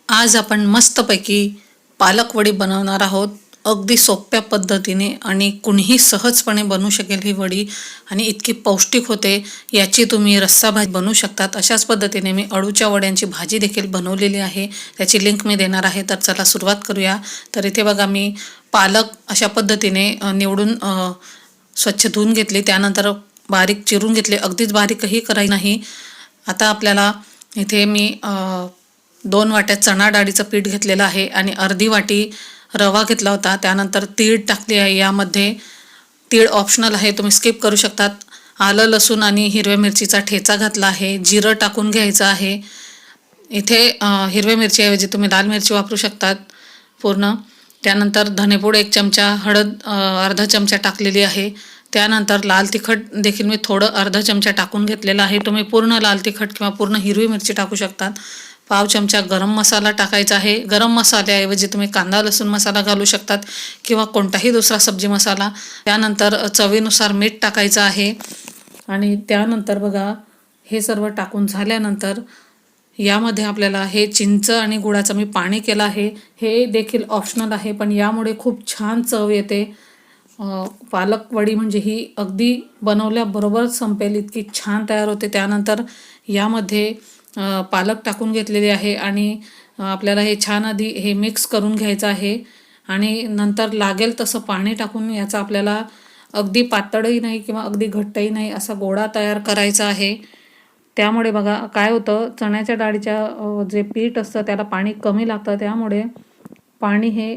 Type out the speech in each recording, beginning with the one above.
आज आपण मस्तपैकी पालक वडी बनवणार आहोत. अगदी सोप्या पद्धतीने आणि कुणीही सहजपणे बनवू शकेल ही वडी आणि इतकी पौष्टिक होते. याची तुम्ही रस्सा भाजी बनवू शकतात. अशाच पद्धतीने मी अळूच्या वड्यांची भाजी देखील बनवलेली आहे. त्याची लिंक मी देणार आहे. तर चला सुरुवात करूया. तर इथे बघा मी पालक अशा पद्धतीने निवडून स्वच्छ धुवून घेतली. त्यानंतर बारीक चिरून घेतले. अगदीच बारीकही करायची नाही. आता आपल्याला इथे मी 2 वाट्या चणा डाळीचं पीठ घेतलेलं आहे आणि अर्धी वाटी रवा घेतला होता. त्यानंतर तीळ टाकली आहे. यामध्ये तीळ ऑप्शनल आहे, तुम्ही स्किप करू शकतात. आलं लसूण आणि हिरव्या मिरचीचा ठेचा घातला आहे. जिरं टाकून घ्यायचं आहे. इथे हिरव्या मिरचीऐवजी तुम्ही लाल मिरची वापरू शकतात पूर्ण. त्यानंतर धनेपूड 1 चमचा, हळद अर्धा चमचा टाकलेली आहे. त्यानंतर लाल तिखट देखील मी थोडं अर्धा चमचा टाकून घेतलेलं आहे. तुम्ही पूर्ण लाल तिखट किंवा पूर्ण हिरवी मिरची टाकू शकतात. पाव चमचा गरम मसाला टाकायचा आहे. गरम मसाल्याऐवजी तुम्ही कांदा लसूण मसाला घालू शकतात किंवा कोणताही दुसरा सब्जी मसाला. त्यानंतर चवीनुसार मीठ टाकायचं आहे. आणि त्यानंतर बघा हे सर्व टाकून झाल्यानंतर यामध्ये आपल्याला हे चिंच आणि गुळाचं मी पाणी केलं आहे. हे देखील ऑप्शनल आहे, पण यामुळे खूप छान चव येते. पालक वडी म्हणजे ही अगदी बनवल्याबरोबर संपेल इतकी छान तयार होते. त्यानंतर यामध्ये पालक टाकून घेतलेली आहे आणि आपल्याला हे छान आधी हे मिक्स करून घ्यायचं आहे आणि नंतर लागेल तसं पाणी टाकून याचा आपल्याला अगदी पातळही नाही किंवा अगदी घट्टही नाही असा गोळा तयार करायचा आहे. त्यामुळे बघा काय होतं, चण्याच्या डाळीच्या जे पीठ असतं त्याला पाणी कमी लागतं. त्यामुळे पाणी हे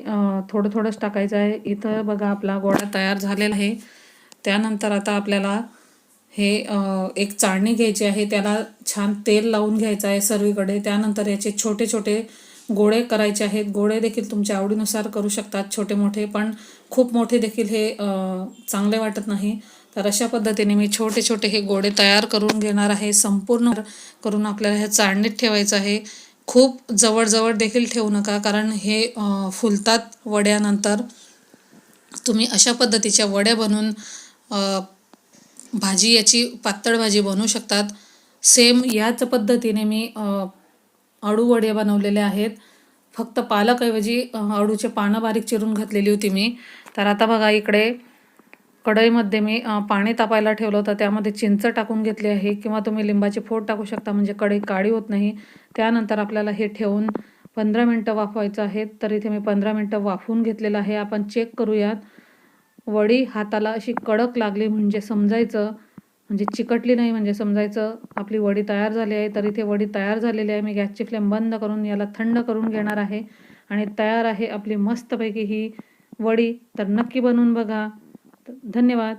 थोडं थोडंच टाकायचं आहे. इथं बघा आपला गोळा तयार झालेला आहे. त्यानंतर आता आपल्याला हे एक चाळणी घ्यायची आहे. त्याला छान तेल लावून घ्यायचं आहे सर्वीकडे. त्यानंतर याचे छोटे छोटे गोळे करायचे आहेत. गोळे देखील तुमच्या आवडीनुसार करू शकतात, छोटे मोठे, पण खूप मोठे देखील हे चांगले वाटत नाही. तर अशा पद्धतीने मी छोटे छोटे हे गोळे तयार करून घेणार आहे. संपूर्ण करून आपल्याला ह्या चाळणीत ठेवायचं आहे. खूप जवळजवळ देखील ठेवू नका, कारण हे फुलतात वड्यानंतर. तुम्ही अशा पद्धतीच्या वड्या बनवून भाजी याची पातळ भाजी बनवू शकतात. सेम याच पद्धतीने मी अळू वडे बनवलेले आहेत. फक्त पालकऐवजी अळूचे पानं बारीक चिरून घातलेली होती मी. तर आता बघा इकडे कढईमध्ये मी पाणी तापायला ठेवलं होतं. त्यामध्ये चिंच टाकून घेतली आहे किंवा तुम्ही लिंबाची फोड टाकू शकता, म्हणजे कढई काळी होत नाही. त्यानंतर आपल्याला हे ठेवून 15 मिनटं वाफवायचं आहे. तर इथे मी 15 मिनटं वाफवून घेतलेलं आहे. आपण चेक करूयात. वडी हाताला अशी कडक लागली म्हणजे समजायचं, म्हणजे चिकटली नाही म्हणजे समजायचं आपली वडी तयार झाली आहे. तर इथे वडी तयार झालेली आहे. मी गॅसची फ्लेम बंद करून याला थंड करून घेणार आहे आणि तयार आहे आपली मस्तपैकी ही वडी. तर नक्की बनवून बघा. धन्यवाद.